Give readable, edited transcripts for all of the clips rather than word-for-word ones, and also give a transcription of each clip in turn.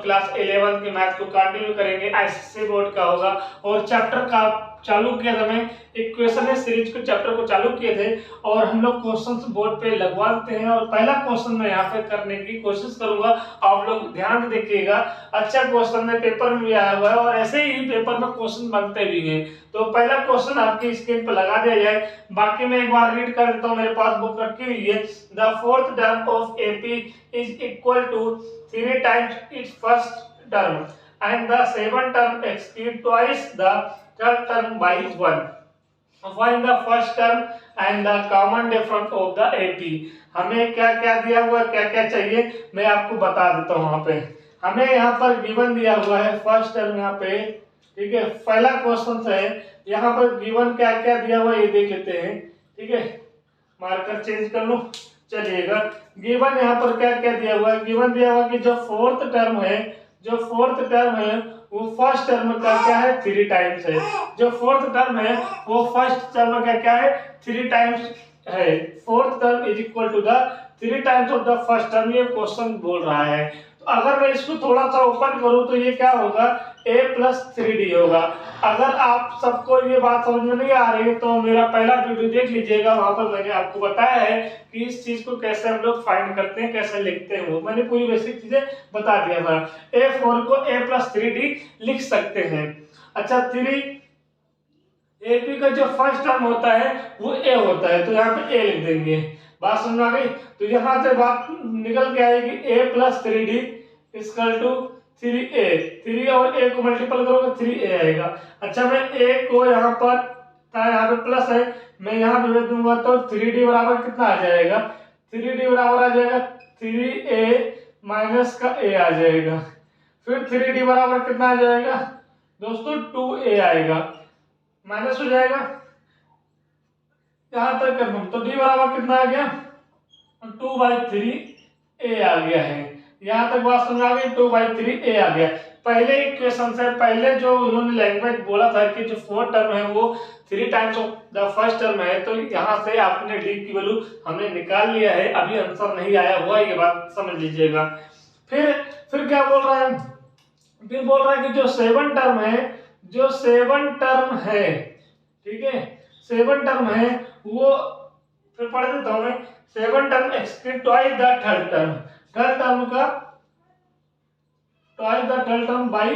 लोग क्लास 11 के मैथ को कंटिन्यू करेंगे। आईसीएसई बोर्ड का होगा और चैप्टर का चालू किया था, मैं एक क्वेश्चन है सीरीज को चैप्टर को चालू किए थे और हम लोग क्वेश्चंस बोर्ड पे लगवा देते हैं। और पहला क्वेश्चन मैं यहाँ पे करने की कोशिश करूंगा, आप लोग ध्यान से देखिएगा। अच्छा क्वेश्चन है, पेपर में भी आया हुआ है और ऐसे ही पेपर में क्वेश्चन बनते भी हैं। तो पहला क्वेश्चन आपकी स्क्रीन पर लगा दिया जाए, बाकी मैं एक बार रीड कर देता हूँ, मेरे पास बुक रखी हुई है। The fourth term of AP is equal to 3 times its first term and the seventh term exceed twice the third term by 1. Find the first term and the common difference of the AP. हमें क्या क्या दिया हुआ है, क्या क्या चाहिए, मैं आपको बता देता हूँ। यहाँ पे हमें यहाँ पर गिवन दिया हुआ है फर्स्ट टर्म यहाँ पे, ठीक है। पहला क्वेश्चन है, यहाँ पर गिवन क्या क्या दिया हुआ है ये देख लेते हैं, ठीक है। मार्कर चेंज कर लो, चलिएगा। गिवन यहाँ पर क्या क्या दिया हुआ है, गिवन दिया हुआ कि जो फोर्थ टर्म है, जो फोर्थ टर्म है वो फर्स्ट टर्म का क्या है 3 टाइम्स है। जो फोर्थ टर्म है वो फर्स्ट टर्म का क्या है 3 टाइम्स है। Fourth term is equal to the 3 times of the first term, ये क्वेश्चन बोल रहा है। तो अगर मैं इसको थोड़ा सा ओपन करूं तो ये क्या होगा, a + 3d होगा। अगर आप सबको ये बात समझ में नहीं आ रही है तो मेरा पहला वीडियो देख लीजिएगा, वहां पर मैंने आपको बताया है कि इस चीज को कैसे हम लोग फाइंड करते हैं, कैसे लिखते हैं, वो मैंने पूरी बेसिक चीजें बता दिया था। a4 को a + 3d लिख सकते हैं। अच्छा 3 AP का जो फर्स्ट टर्म होता है वो a होता है, तो यहाँ पे a लिख देंगे। बात समझ आ गई? तो यहाँ से बात निकल के आएगी a + 3d = 3a। 3 और a को मल्टीपल करोगे 3a आएगा। अच्छा मैं a को यहाँ पर था, यहाँ पे प्लस है, मैं यहाँ पे दूंगा तो 3d बराबर कितना आ जाएगा, 3d बराबर आ जाएगा 3a - का a आ जाएगा। फिर 3d बराबर कितना आ जाएगा दोस्तों, 2a आएगा, माइनस हो जाएगा। यहां तक कंफर्म, तो d बराबर कितना आ गया 2/3a आ गया है। यहां तक बात समझ आ गई, 2/3a आ गया। पहले इक्वेशन से पहले जो उन्होंने लैंग्वेज बोला था कि जो फोर्थ टर्म है वो 3 times of the first term है, तो यहां से आपने d की वैल्यू हमने निकाल लिया है। अभी आंसर नहीं आया हुआ, ये बात समझ लीजिएगा। फिर क्या बोल रहा है, फिर बोल रहा है कि जो 7 टर्म है, जो 7 टर्म है, ठीक है, 7 टर्म है वो, फिर पढ़ देता हूं मैं। 7 term exceed twice the third term, third term का twice the third term by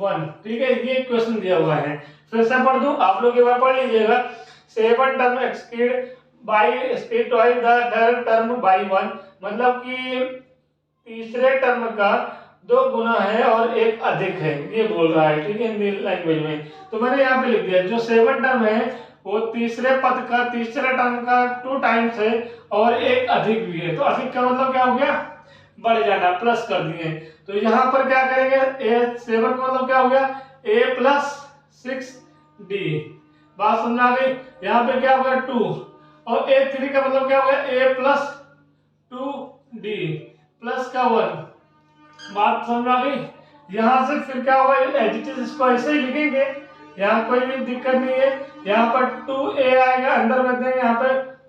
1, ठीक है। ये क्वेश्चन दिया हुआ है, फिर से पढ़ दूं, आप लोग एक बार पढ़ लीजिएगा। 7 term exceed twice the third term by 1, मतलब कि तीसरे टर्म का 2 गुना है और 1 अधिक है, ये बोल रहा है, ठीक है, हिंदी लैंग्वेज में। तो मैंने यहाँ पे लिख दिया जो 7 टर्म है वो तीसरे पद का, तीसरे टर्म का 2 टाइम्स है और 1 अधिक भी है। तो अधिक का मतलब क्या हो गया, बढ़ जाना, प्लस कर दिए। तो यहाँ पर क्या करेंगे, a7 का मतलब क्या हो गया a + 6d। बात समझ आ गई? यहाँ पे क्या हो गया 2, और a3 का मतलब क्या हो गया a + 2d + 1। बात समझ आ गई? यहाँ से फिर क्या होगा, एज इट इज इसको ऐसे ही लिखेंगे, यहाँ कोई भी दिक्कत नहीं है। यहाँ पर 2a आएगा, अंदर में देंगे, यहाँ पे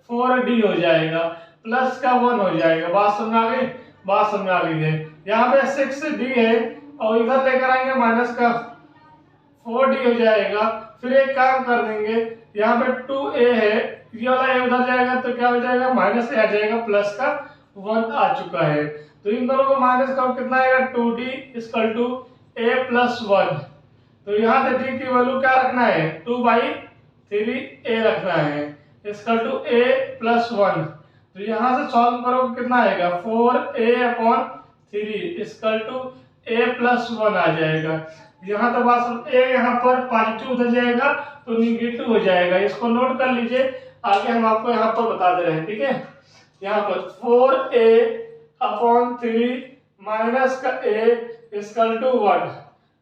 4d हो जाएगा, +1 हो जाएगा। बात समझ आ गई? बात समझ आ गई है। यहाँ पे 6d है और इधर लेकर आएंगे -4d हो जाएगा। फिर एक काम कर देंगे, यहाँ पे 2a है, ये वाला a उधर जाएगा तो क्या हो जाएगा, -a आ जाएगा, +1 आ चुका है। तो इन दोनों को माइनस करो, कितना आएगा 2d = a + 1। तो यहाँ से d की वैल्यू क्या रखना है, 2/3a रखना है, = a + 1। तो यहाँ से सॉल्व करो कितना आएगा, 4a/3 = a + 1 आ जाएगा। यहाँ तो बात a यहाँ पर पॉजिटिव उधर जाएगा तो निगेटिव हो जाएगा, इसको नोट कर लीजिए, आगे हम आपको यहाँ पर बता दे रहे हैं, ठीक है। यहाँ पर 4a/3 - का a = 1।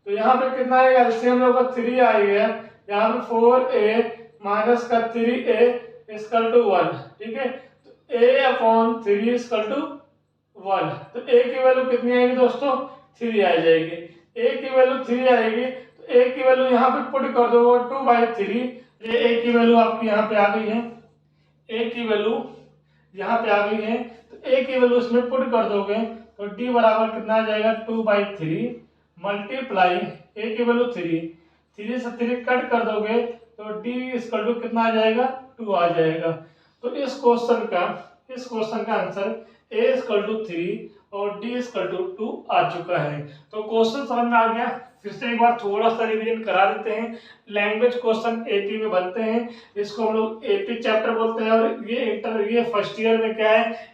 तो यहाँ पे कितना आएगा, एलसीएम लोग 3 आ गया, यहाँ पे 4a - का 3a = 1, ठीक है। तो a/3 = 1। तो a की वैल्यू कितनी आएगी दोस्तों, 3 आ जाएगी। a की वैल्यू 3 आएगी, तो a की वैल्यू यहाँ पे पुट कर दो 2/3। ये a की वैल्यू आपकी यहाँ पे आ गई है, a की वैल्यू यहाँ पे आ गई है, तो a की वैल्यू इसमें पुट कर दोगे तो डी बराबर कितना आ जाएगा 2/3 मल्टीप्लाई ए की वैल्यू 3 से 3 कट कर दोगे तो डी इक्वल टू कितना आ जाएगा 2 आ जाएगा। तो इस क्वेश्चन का आंसर ए इक्वल टू 3 और डी इक्वल टू 2 आ चुका है। तो क्वेश्चन समझ में आ गया। फिर से एक बार थोड़ा सा रिवीजन करा देते हैं। लैंग्वेज क्वेश्चन एपी में बनते हैं, इसको हम लोग एपी चैप्टर बोलते हैं। और ये फर्स्ट ईयर में क्या है,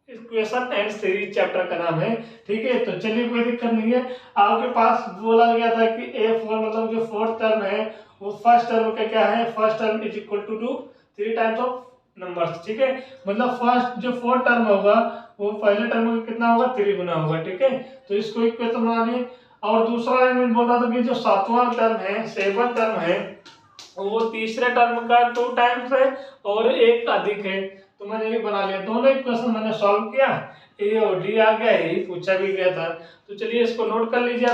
इक्वेशन एंड सीरीज चैप्टर का नाम है। ठीक है, तो चलिए कोई दिक्कत नहीं है। आपके पास बोला गया था कि A4 मतलब जो फोर्थ टर्म है वो फर्स्ट टर्म का क्या है, first term is equal to 3 times of numbers. ठीक है, मतलब फर्स्ट जो फोर्थ टर्म होगा वो पहले टर्म का कितना होगा 3 गुना होगा। ठीक है, तो इसको इक्वेशन बना लिए। और दूसरा एलिमेंट बोल रहा था कि जो सातवां टर्म है, सेवन टर्म है, वो तीसरे टर्म का 2 टाइम्स है और एक अधिक है। तो मैंने ये बना लिया, दोनों इक्वेशन मैंने सॉल्व किया, ए और डी आ गया, यही पूछा भी गया था। तो चलिए इसको नोट कर लीजिए।